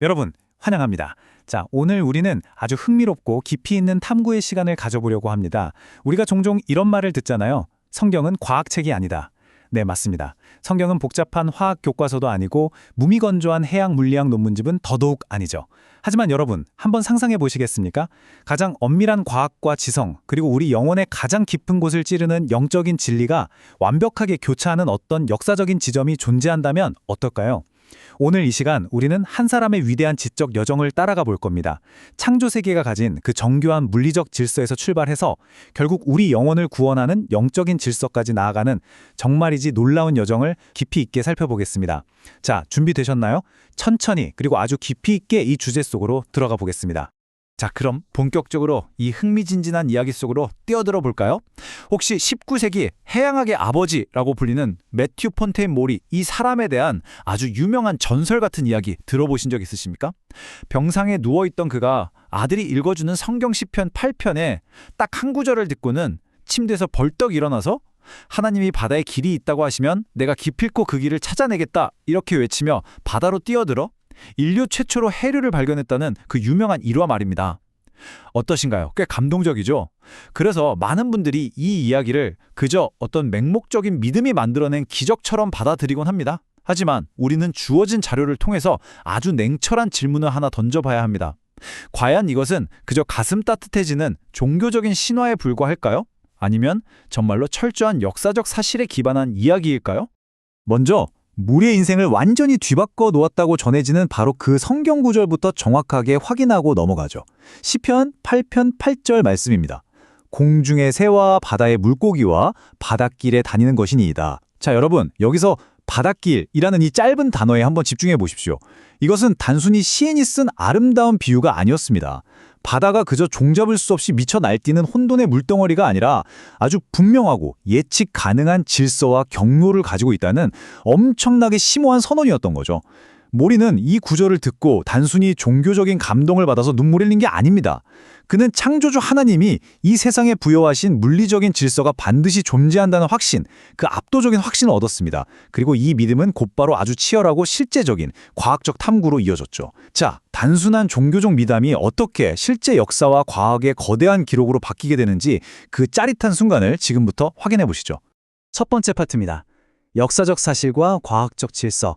여러분, 환영합니다. 자, 오늘 우리는 아주 흥미롭고 깊이 있는 탐구의 시간을 가져보려고 합니다. 우리가 종종 이런 말을 듣잖아요. 성경은 과학책이 아니다. 네, 맞습니다. 성경은 복잡한 화학 교과서도 아니고 무미건조한 해양 물리학 논문집은 더더욱 아니죠. 하지만 여러분, 한번 상상해 보시겠습니까? 가장 엄밀한 과학과 지성, 그리고 우리 영혼의 가장 깊은 곳을 찌르는 영적인 진리가 완벽하게 교차하는 어떤 역사적인 지점이 존재한다면 어떨까요? 오늘 이 시간 우리는 한 사람의 위대한 지적 여정을 따라가 볼 겁니다. 창조 세계가 가진 그 정교한 물리적 질서에서 출발해서 결국 우리 영혼을 구원하는 영적인 질서까지 나아가는 정말이지 놀라운 여정을 깊이 있게 살펴보겠습니다. 자, 준비되셨나요? 천천히 그리고 아주 깊이 있게 이 주제 속으로 들어가 보겠습니다. 자, 그럼 본격적으로 이 흥미진진한 이야기 속으로 뛰어들어 볼까요? 혹시 19세기 해양학의 아버지라고 불리는 매튜 폰테인 모리, 이 사람에 대한 아주 유명한 전설 같은 이야기 들어보신 적 있으십니까? 병상에 누워있던 그가 아들이 읽어주는 성경 시편 8편에 딱 한 구절을 듣고는 침대에서 벌떡 일어나서 하나님이 바다에 길이 있다고 하시면 내가 기필코 그 길을 찾아내겠다, 이렇게 외치며 바다로 뛰어들어 인류 최초로 해류를 발견했다는 그 유명한 일화 말입니다. 어떠신가요? 꽤 감동적이죠? 그래서 많은 분들이 이 이야기를 그저 어떤 맹목적인 믿음이 만들어낸 기적처럼 받아들이곤 합니다. 하지만 우리는 주어진 자료를 통해서 아주 냉철한 질문을 하나 던져봐야 합니다. 과연 이것은 그저 가슴 따뜻해지는 종교적인 신화에 불과할까요? 아니면 정말로 철저한 역사적 사실에 기반한 이야기일까요? 먼저 무리의 인생을 완전히 뒤바꿔 놓았다고 전해지는 바로 그 성경 구절부터 정확하게 확인하고 넘어가죠. 시편 8편 8절 말씀입니다. 공중의 새와 바다의 물고기와 바닷길에 다니는 것이니이다. 자, 여러분, 여기서 바닷길이라는 이 짧은 단어에 한번 집중해 보십시오. 이것은 단순히 시인이 쓴 아름다운 비유가 아니었습니다. 바다가 그저 종잡을 수 없이 미쳐 날뛰는 혼돈의 물덩어리가 아니라 아주 분명하고 예측 가능한 질서와 경로를 가지고 있다는 엄청나게 심오한 선언이었던 거죠. 모리는 이 구절을 듣고 단순히 종교적인 감동을 받아서 눈물을 흘린 게 아닙니다. 그는 창조주 하나님이 이 세상에 부여하신 물리적인 질서가 반드시 존재한다는 확신, 그 압도적인 확신을 얻었습니다. 그리고 이 믿음은 곧바로 아주 치열하고 실제적인 과학적 탐구로 이어졌죠. 자, 단순한 종교적 미담이 어떻게 실제 역사와 과학의 거대한 기록으로 바뀌게 되는지 그 짜릿한 순간을 지금부터 확인해 보시죠. 첫 번째 파트입니다. 역사적 사실과 과학적 질서.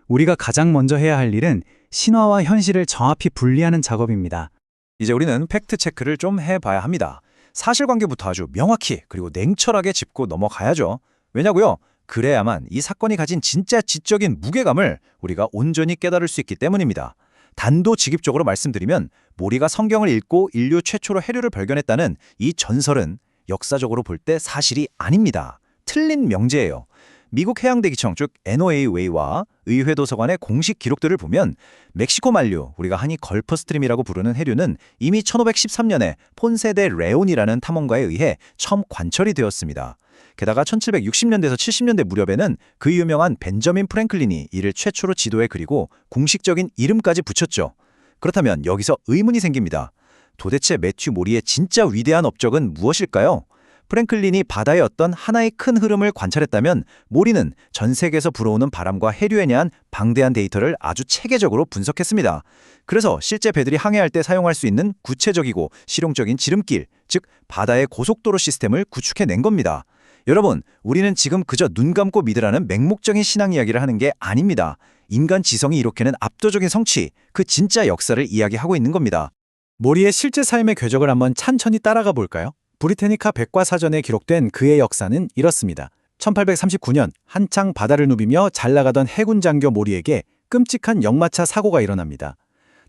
우리가 가장 먼저 해야 할 일은 신화와 현실을 정확히 분리하는 작업입니다. 이제 우리는 팩트 체크를 좀 해봐야 합니다. 사실관계부터 아주 명확히 그리고 냉철하게 짚고 넘어가야죠. 왜냐고요? 그래야만 이 사건이 가진 진짜 지적인 무게감을 우리가 온전히 깨달을 수 있기 때문입니다. 단도직입적으로 말씀드리면 모리가 성경을 읽고 인류 최초로 해류를 발견했다는 이 전설은 역사적으로 볼 때 사실이 아닙니다. 틀린 명제예요. 미국 해양대기청 즉 NOAA와 의회 도서관의 공식 기록들을 보면 멕시코 만류, 우리가 흔히 걸프 스트림이라고 부르는 해류는 이미 1513년에 폰세 데 레온이라는 탐험가에 의해 처음 관철이 되었습니다. 게다가 1760년대에서 70년대 무렵에는 그 유명한 벤저민 프랭클린이 이를 최초로 지도에 그리고 공식적인 이름까지 붙였죠. 그렇다면 여기서 의문이 생깁니다. 도대체 매튜 모리의 진짜 위대한 업적은 무엇일까요? 프랭클린이 바다의 어떤 하나의 큰 흐름을 관찰했다면 모리는 전 세계에서 불어오는 바람과 해류에 대한 방대한 데이터를 아주 체계적으로 분석했습니다. 그래서 실제 배들이 항해할 때 사용할 수 있는 구체적이고 실용적인 지름길, 즉 바다의 고속도로 시스템을 구축해낸 겁니다. 여러분, 우리는 지금 그저 눈 감고 믿으라는 맹목적인 신앙 이야기를 하는 게 아닙니다. 인간 지성이 이렇게는 압도적인 성취, 그 진짜 역사를 이야기하고 있는 겁니다. 모리의 실제 삶의 궤적을 한번 찬천히 따라가 볼까요? 브리테니카 백과사전에 기록된 그의 역사는 이렇습니다. 1839년 한창 바다를 누비며 잘 나가던 해군 장교 모리에게 끔찍한 역마차 사고가 일어납니다.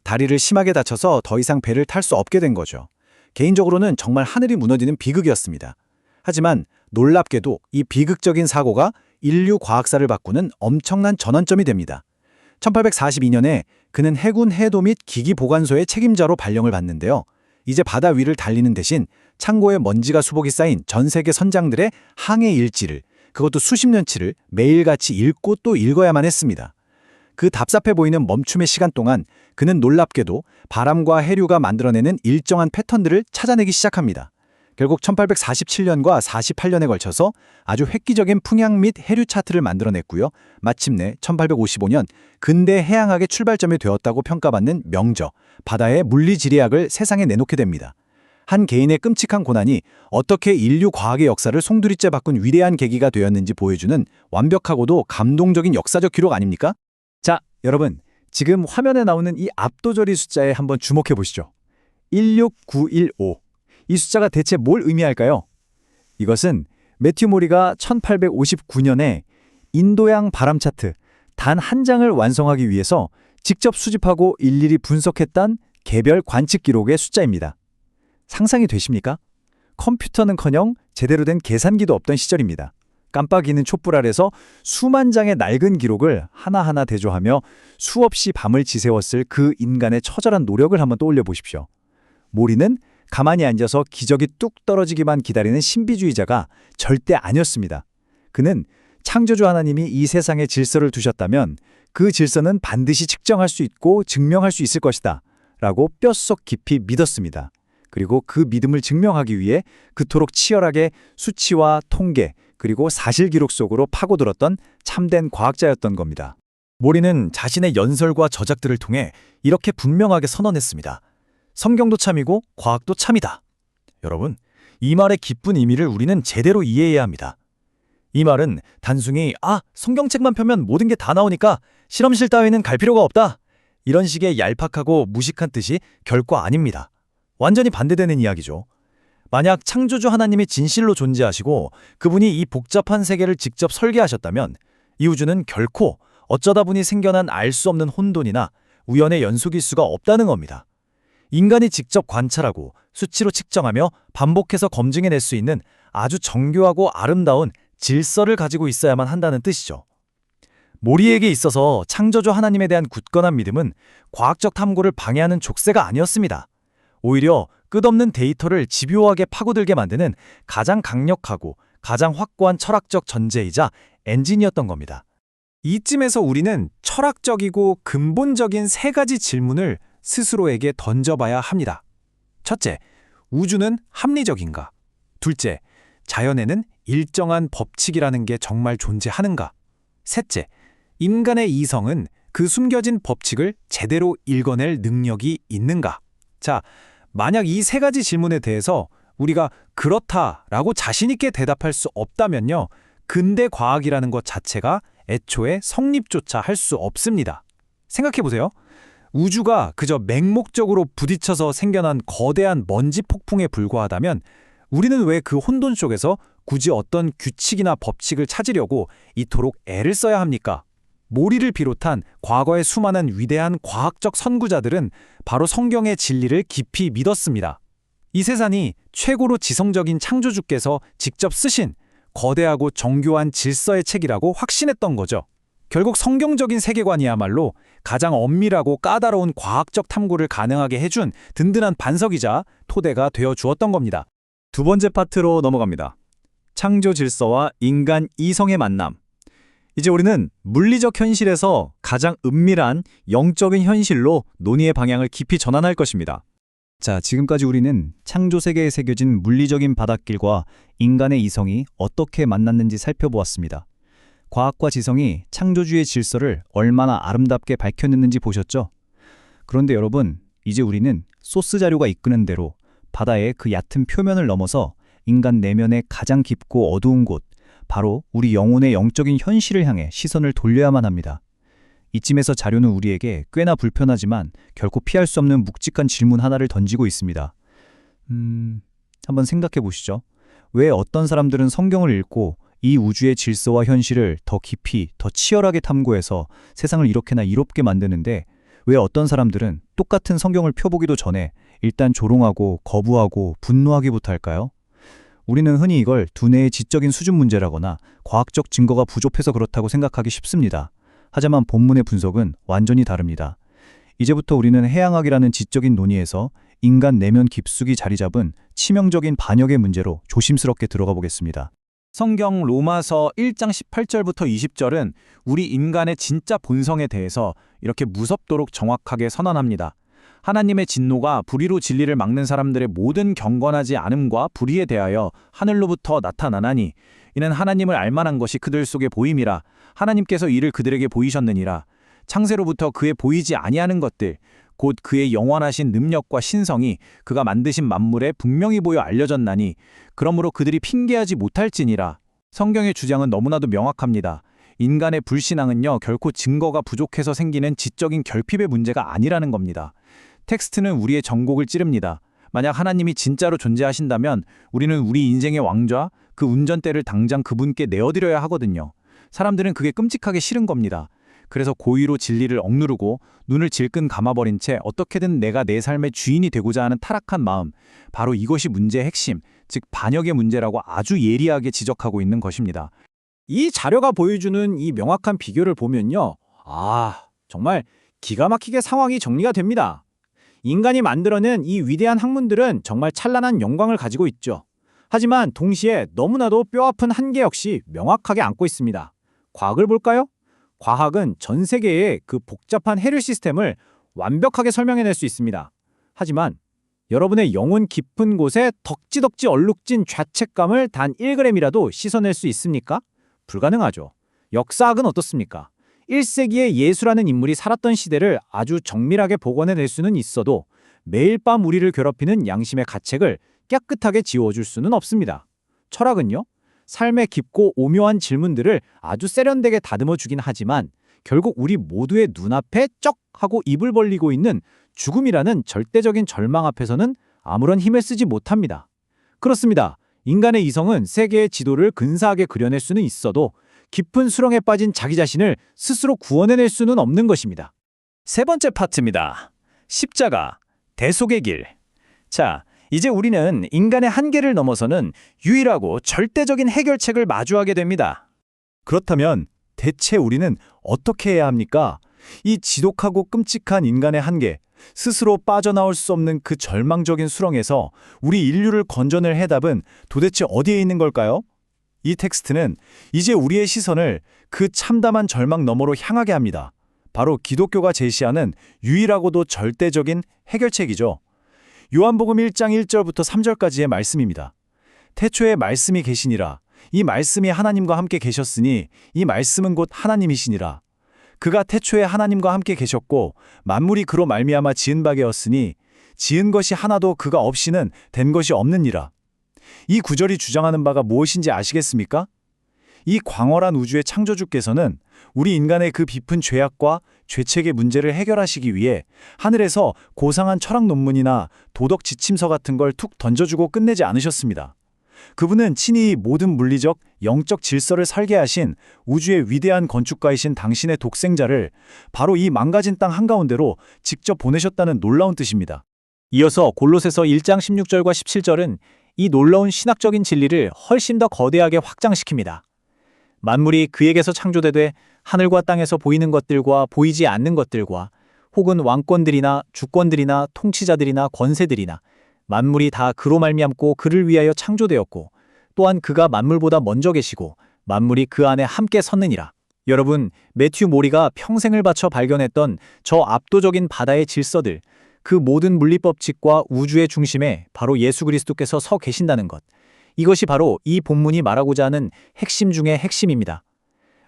다리를 심하게 다쳐서 더 이상 배를 탈 수 없게 된 거죠. 개인적으로는 정말 하늘이 무너지는 비극이었습니다. 하지만 놀랍게도 이 비극적인 사고가 인류 과학사를 바꾸는 엄청난 전환점이 됩니다. 1842년에 그는 해군 해도 및 기기 보관소의 책임자로 발령을 받는데요. 이제 바다 위를 달리는 대신 창고에 먼지가 수복이 쌓인 전 세계 선장들의 항해 일지를, 그것도 수십 년치를 매일같이 읽고 또 읽어야만 했습니다. 그 답답해 보이는 멈춤의 시간 동안 그는 놀랍게도 바람과 해류가 만들어내는 일정한 패턴들을 찾아내기 시작합니다. 결국 1847년과 48년에 걸쳐서 아주 획기적인 풍향 및 해류 차트를 만들어냈고요. 마침내 1855년 근대 해양학의 출발점이 되었다고 평가받는 명저, 바다의 물리지리학을 세상에 내놓게 됩니다. 한 개인의 끔찍한 고난이 어떻게 인류 과학의 역사를 송두리째 바꾼 위대한 계기가 되었는지 보여주는 완벽하고도 감동적인 역사적 기록 아닙니까? 자, 여러분, 지금 화면에 나오는 이 압도적인 숫자에 한번 주목해 보시죠. 16915. 이 숫자가 대체 뭘 의미할까요? 이것은 매튜 모리가 1859년에 인도양 바람 차트 단 한 장을 완성하기 위해서 직접 수집하고 일일이 분석했던 개별 관측 기록의 숫자입니다. 상상이 되십니까? 컴퓨터는커녕 제대로 된 계산기도 없던 시절입니다. 깜빡이는 촛불 아래서 수만 장의 낡은 기록을 하나하나 대조하며 수없이 밤을 지새웠을 그 인간의 처절한 노력을 한번 떠올려 보십시오. 모리는 가만히 앉아서 기적이 뚝 떨어지기만 기다리는 신비주의자가 절대 아니었습니다. 그는 창조주 하나님이 이 세상에 질서를 두셨다면 그 질서는 반드시 측정할 수 있고 증명할 수 있을 것이다 라고 뼛속 깊이 믿었습니다. 그리고 그 믿음을 증명하기 위해 그토록 치열하게 수치와 통계 그리고 사실 기록 속으로 파고들었던 참된 과학자였던 겁니다. 모리는 자신의 연설과 저작들을 통해 이렇게 분명하게 선언했습니다. 성경도 참이고 과학도 참이다. 여러분, 이 말의 깊은 의미를 우리는 제대로 이해해야 합니다. 이 말은 단순히 성경책만 펴면 모든 게 다 나오니까 실험실 따위는 갈 필요가 없다. 이런 식의 얄팍하고 무식한 뜻이 결코 아닙니다. 완전히 반대되는 이야기죠. 만약 창조주 하나님이 진실로 존재하시고 그분이 이 복잡한 세계를 직접 설계하셨다면 이 우주는 결코 어쩌다 보니 생겨난 알 수 없는 혼돈이나 우연의 연속일 수가 없다는 겁니다. 인간이 직접 관찰하고 수치로 측정하며 반복해서 검증해낼 수 있는 아주 정교하고 아름다운 질서를 가지고 있어야만 한다는 뜻이죠. 모리에게 있어서 창조주 하나님에 대한 굳건한 믿음은 과학적 탐구를 방해하는 족쇄가 아니었습니다. 오히려 끝없는 데이터를 집요하게 파고들게 만드는 가장 강력하고 가장 확고한 철학적 전제이자 엔진이었던 겁니다. 이쯤에서 우리는 철학적이고 근본적인 세 가지 질문을 스스로에게 던져봐야 합니다. 첫째, 우주는 합리적인가? 둘째, 자연에는 일정한 법칙이라는 게 정말 존재하는가? 셋째, 인간의 이성은 그 숨겨진 법칙을 제대로 읽어낼 능력이 있는가? 자, 만약 이 세 가지 질문에 대해서 우리가 그렇다라고 자신있게 대답할 수 없다면요, 근대 과학이라는 것 자체가 애초에 성립조차 할 수 없습니다. 생각해보세요. 우주가 그저 맹목적으로 부딪혀서 생겨난 거대한 먼지 폭풍에 불과하다면 우리는 왜 그 혼돈 속에서 굳이 어떤 규칙이나 법칙을 찾으려고 이토록 애를 써야 합니까? 모리를 비롯한 과거의 수많은 위대한 과학적 선구자들은 바로 성경의 진리를 깊이 믿었습니다. 이 세상이 최고로 지성적인 창조주께서 직접 쓰신 거대하고 정교한 질서의 책이라고 확신했던 거죠. 결국 성경적인 세계관이야말로 가장 엄밀하고 까다로운 과학적 탐구를 가능하게 해준 든든한 반석이자 토대가 되어 주었던 겁니다. 두 번째 파트로 넘어갑니다. 창조 질서와 인간 이성의 만남. 이제 우리는 물리적 현실에서 가장 은밀한 영적인 현실로 논의의 방향을 깊이 전환할 것입니다. 자, 지금까지 우리는 창조 세계에 새겨진 물리적인 바닷길과 인간의 이성이 어떻게 만났는지 살펴보았습니다. 과학과 지성이 창조주의 질서를 얼마나 아름답게 밝혀냈는지 보셨죠? 그런데 여러분, 이제 우리는 소스 자료가 이끄는 대로 바다의 그 얕은 표면을 넘어서 인간 내면의 가장 깊고 어두운 곳, 바로 우리 영혼의 영적인 현실을 향해 시선을 돌려야만 합니다. 이쯤에서 자료는 우리에게 꽤나 불편하지만 결코 피할 수 없는 묵직한 질문 하나를 던지고 있습니다. 한번 생각해 보시죠. 왜 어떤 사람들은 성경을 읽고 이 우주의 질서와 현실을 더 깊이, 더 치열하게 탐구해서 세상을 이렇게나 이롭게 만드는데 왜 어떤 사람들은 똑같은 성경을 펴보기도 전에 일단 조롱하고 거부하고 분노하기부터 할까요? 우리는 흔히 이걸 두뇌의 지적인 수준 문제라거나 과학적 증거가 부족해서 그렇다고 생각하기 쉽습니다. 하지만 본문의 분석은 완전히 다릅니다. 이제부터 우리는 해양학이라는 지적인 논의에서 인간 내면 깊숙이 자리 잡은 치명적인 반역의 문제로 조심스럽게 들어가 보겠습니다. 성경 로마서 1장 18절부터 20절은 우리 인간의 진짜 본성에 대해서 이렇게 무섭도록 정확하게 선언합니다. 하나님의 진노가 불의로 진리를 막는 사람들의 모든 경건하지 않음과 불의에 대하여 하늘로부터 나타나나니 이는 하나님을 알만한 것이 그들 속에 보임이라. 하나님께서 이를 그들에게 보이셨느니라. 창세로부터 그의 보이지 아니하는 것들 곧 그의 영원하신 능력과 신성이 그가 만드신 만물에 분명히 보여 알려졌나니 그러므로 그들이 핑계하지 못할지니라. 성경의 주장은 너무나도 명확합니다. 인간의 불신앙은요, 결코 증거가 부족해서 생기는 지적인 결핍의 문제가 아니라는 겁니다. 텍스트는 우리의 전곡을 찌릅니다. 만약 하나님이 진짜로 존재하신다면 우리는 우리 인생의 왕좌, 그 운전대를 당장 그분께 내어드려야 하거든요. 사람들은 그게 끔찍하게 싫은 겁니다. 그래서 고의로 진리를 억누르고 눈을 질끈 감아버린 채 어떻게든 내가 내 삶의 주인이 되고자 하는 타락한 마음, 바로 이것이 문제의 핵심, 즉 반역의 문제라고 아주 예리하게 지적하고 있는 것입니다. 이 자료가 보여주는 이 명확한 비교를 보면요. 정말 기가 막히게 상황이 정리가 됩니다. 인간이 만들어낸 이 위대한 학문들은 정말 찬란한 영광을 가지고 있죠. 하지만 동시에 너무나도 뼈아픈 한계 역시 명확하게 안고 있습니다. 과학을 볼까요? 과학은 전 세계의 그 복잡한 해류 시스템을 완벽하게 설명해낼 수 있습니다. 하지만 여러분의 영혼 깊은 곳에 덕지덕지 얼룩진 죄책감을 단 1g이라도 씻어낼 수 있습니까? 불가능하죠. 역사학은 어떻습니까? 1세기의 예수라는 인물이 살았던 시대를 아주 정밀하게 복원해낼 수는 있어도 매일 밤 우리를 괴롭히는 양심의 가책을 깨끗하게 지워줄 수는 없습니다. 철학은요? 삶의 깊고 오묘한 질문들을 아주 세련되게 다듬어 주긴 하지만 결국 우리 모두의 눈앞에 쩍 하고 입을 벌리고 있는 죽음이라는 절대적인 절망 앞에서는 아무런 힘을 쓰지 못합니다. 그렇습니다. 인간의 이성은 세계의 지도를 근사하게 그려낼 수는 있어도 깊은 수렁에 빠진 자기 자신을 스스로 구원해낼 수는 없는 것입니다. 세 번째 파트입니다. 십자가, 대속의 길. 자, 이제 우리는 인간의 한계를 넘어서는 유일하고 절대적인 해결책을 마주하게 됩니다. 그렇다면 대체 우리는 어떻게 해야 합니까? 이 지독하고 끔찍한 인간의 한계, 스스로 빠져나올 수 없는 그 절망적인 수렁에서 우리 인류를 건져낼 해답은 도대체 어디에 있는 걸까요? 이 텍스트는 이제 우리의 시선을 그 참담한 절망 너머로 향하게 합니다. 바로 기독교가 제시하는 유일하고도 절대적인 해결책이죠. 요한복음 1장 1절부터 3절까지의 말씀입니다. 태초에 말씀이 계시니라. 이 말씀이 하나님과 함께 계셨으니 이 말씀은 곧 하나님이시니라. 그가 태초에 하나님과 함께 계셨고 만물이 그로 말미암아 지은 바되었으니 지은 것이 하나도 그가 없이는 된 것이 없느니라. 이 구절이 주장하는 바가 무엇인지 아시겠습니까? 이 광활한 우주의 창조주께서는 우리 인간의 그 깊은 죄악과 죄책의 문제를 해결하시기 위해 하늘에서 고상한 철학 논문이나 도덕 지침서 같은 걸 툭 던져주고 끝내지 않으셨습니다. 그분은 친히 모든 물리적, 영적 질서를 설계하신 우주의 위대한 건축가이신 당신의 독생자를 바로 이 망가진 땅 한가운데로 직접 보내셨다는 놀라운 뜻입니다. 이어서 골로새서 1장 16절과 17절은 이 놀라운 신학적인 진리를 훨씬 더 거대하게 확장시킵니다. 만물이 그에게서 창조되되 하늘과 땅에서 보이는 것들과 보이지 않는 것들과 혹은 왕권들이나 주권들이나 통치자들이나 권세들이나 만물이 다 그로 말미암고 그를 위하여 창조되었고 또한 그가 만물보다 먼저 계시고 만물이 그 안에 함께 섰느니라. 여러분, 매튜 모리가 평생을 바쳐 발견했던 저 압도적인 바다의 질서들, 그 모든 물리법칙과 우주의 중심에 바로 예수 그리스도께서 서 계신다는 것. 이것이 바로 이 본문이 말하고자 하는 핵심 중의 핵심입니다.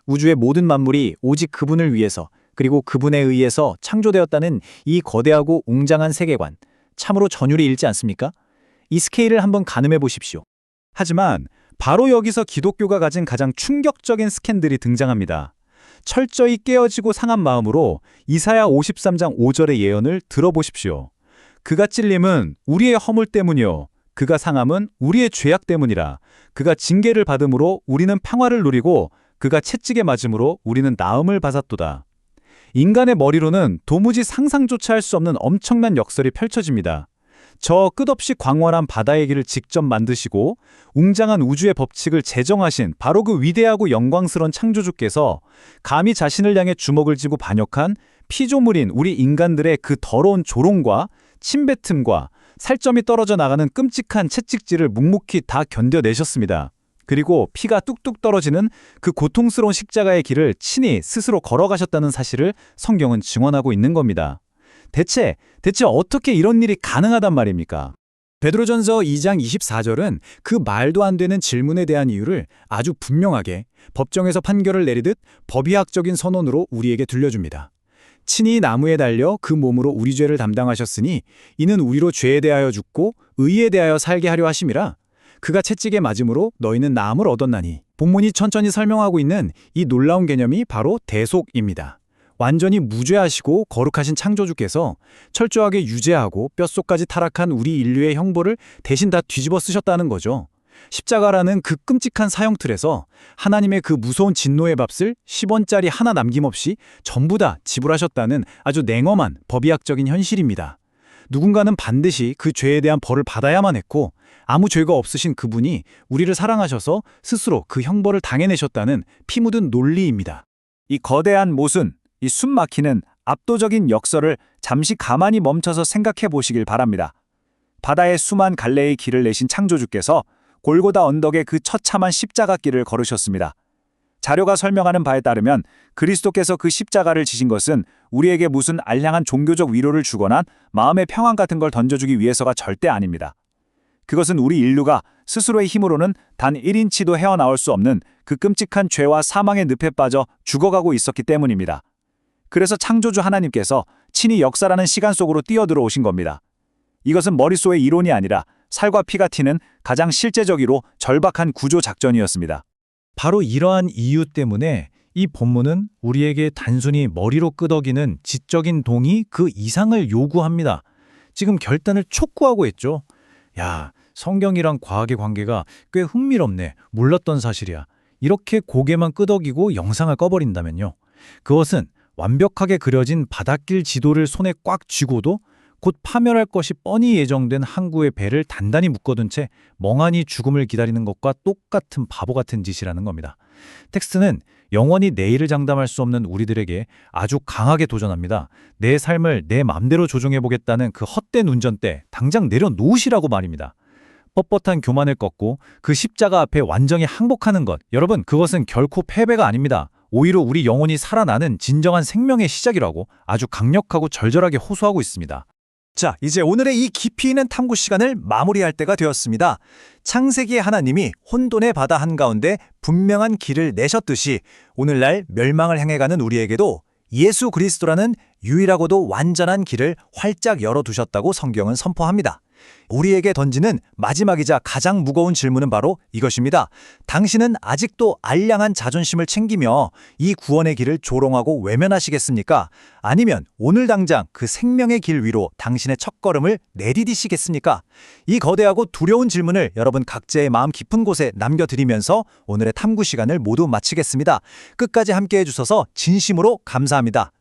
우주의 모든 만물이 오직 그분을 위해서 그리고 그분에 의해서 창조되었다는 이 거대하고 웅장한 세계관, 참으로 전율이 일지 않습니까? 이 스케일을 한번 가늠해 보십시오. 하지만 바로 여기서 기독교가 가진 가장 충격적인 스캔들이 등장합니다. 철저히 깨어지고 상한 마음으로 이사야 53장 5절의 예언을 들어보십시오. 그가 찔림은 우리의 허물 때문이요 그가 상함은 우리의 죄악 때문이라. 그가 징계를 받음으로 우리는 평화를 누리고 그가 채찍에 맞음으로 우리는 나음을 받았도다. 인간의 머리로는 도무지 상상조차 할 수 없는 엄청난 역설이 펼쳐집니다. 저 끝없이 광활한 바다의 길을 직접 만드시고 웅장한 우주의 법칙을 제정하신 바로 그 위대하고 영광스러운 창조주께서 감히 자신을 향해 주먹을 쥐고 반역한 피조물인 우리 인간들의 그 더러운 조롱과 침뱉음과 살점이 떨어져 나가는 끔찍한 채찍질을 묵묵히 다 견뎌내셨습니다. 그리고 피가 뚝뚝 떨어지는 그 고통스러운 십자가의 길을 친히 스스로 걸어가셨다는 사실을 성경은 증언하고 있는 겁니다. 대체 어떻게 이런 일이 가능하단 말입니까? 베드로전서 2장 24절은 그 말도 안 되는 질문에 대한 이유를 아주 분명하게 법정에서 판결을 내리듯 법의학적인 선언으로 우리에게 들려줍니다. 친히 나무에 달려 그 몸으로 우리 죄를 담당하셨으니 이는 우리로 죄에 대하여 죽고 의에 대하여 살게 하려 하심이라. 그가 채찍에 맞음으로 너희는 나음을 얻었나니. 본문이 천천히 설명하고 있는 이 놀라운 개념이 바로 대속입니다. 완전히 무죄하시고 거룩하신 창조주께서 철저하게 유죄하고 뼛속까지 타락한 우리 인류의 형벌을 대신 다 뒤집어 쓰셨다는 거죠. 십자가라는 그 끔찍한 사형틀에서 하나님의 그 무서운 진노의 값을 10원짜리 하나 남김없이 전부 다 지불하셨다는 아주 냉엄한 법의학적인 현실입니다. 누군가는 반드시 그 죄에 대한 벌을 받아야만 했고 아무 죄가 없으신 그분이 우리를 사랑하셔서 스스로 그 형벌을 당해내셨다는 피 묻은 논리입니다. 이 거대한 모순, 이 숨막히는 압도적인 역설을 잠시 가만히 멈춰서 생각해 보시길 바랍니다. 바다에 수만 갈래의 길을 내신 창조주께서 골고다 언덕에 그 처참한 십자가 길을 걸으셨습니다. 자료가 설명하는 바에 따르면 그리스도께서 그 십자가를 지신 것은 우리에게 무슨 알량한 종교적 위로를 주거나 마음의 평안 같은 걸 던져주기 위해서가 절대 아닙니다. 그것은 우리 인류가 스스로의 힘으로는 단 1인치도 헤어나올 수 없는 그 끔찍한 죄와 사망의 늪에 빠져 죽어가고 있었기 때문입니다. 그래서 창조주 하나님께서 친히 역사라는 시간 속으로 뛰어들어오신 겁니다. 이것은 머릿속의 이론이 아니라 살과 피가 튀는 가장 실제적이로 절박한 구조 작전이었습니다. 바로 이러한 이유 때문에 이 본문은 우리에게 단순히 머리로 끄덕이는 지적인 동의 그 이상을 요구합니다. 지금 결단을 촉구하고 있죠. 야, 성경이랑 과학의 관계가 꽤 흥미롭네. 몰랐던 사실이야. 이렇게 고개만 끄덕이고 영상을 꺼버린다면요. 그것은 완벽하게 그려진 바닷길 지도를 손에 꽉 쥐고도 곧 파멸할 것이 뻔히 예정된 항구의 배를 단단히 묶어둔 채 멍하니 죽음을 기다리는 것과 똑같은 바보 같은 짓이라는 겁니다. 텍스트는 영원히 내일을 장담할 수 없는 우리들에게 아주 강하게 도전합니다. 내 삶을 내 맘대로 조종해보겠다는 그 헛된 운전대 당장 내려놓으시라고 말입니다. 뻣뻣한 교만을 꺾고 그 십자가 앞에 완전히 항복하는 것, 여러분 그것은 결코 패배가 아닙니다. 오히려 우리 영혼이 살아나는 진정한 생명의 시작이라고 아주 강력하고 절절하게 호소하고 있습니다. 자, 이제 오늘의 이 깊이 있는 탐구 시간을 마무리할 때가 되었습니다. 창세기의 하나님이 혼돈의 바다 한가운데 분명한 길을 내셨듯이 오늘날 멸망을 향해 가는 우리에게도 예수 그리스도라는 유일하고도 완전한 길을 활짝 열어두셨다고 성경은 선포합니다. 우리에게 던지는 마지막이자 가장 무거운 질문은 바로 이것입니다. 당신은 아직도 알량한 자존심을 챙기며 이 구원의 길을 조롱하고 외면하시겠습니까? 아니면 오늘 당장 그 생명의 길 위로 당신의 첫걸음을 내디디시겠습니까? 이 거대하고 두려운 질문을 여러분 각자의 마음 깊은 곳에 남겨드리면서 오늘의 탐구 시간을 모두 마치겠습니다. 끝까지 함께해 주셔서 진심으로 감사합니다.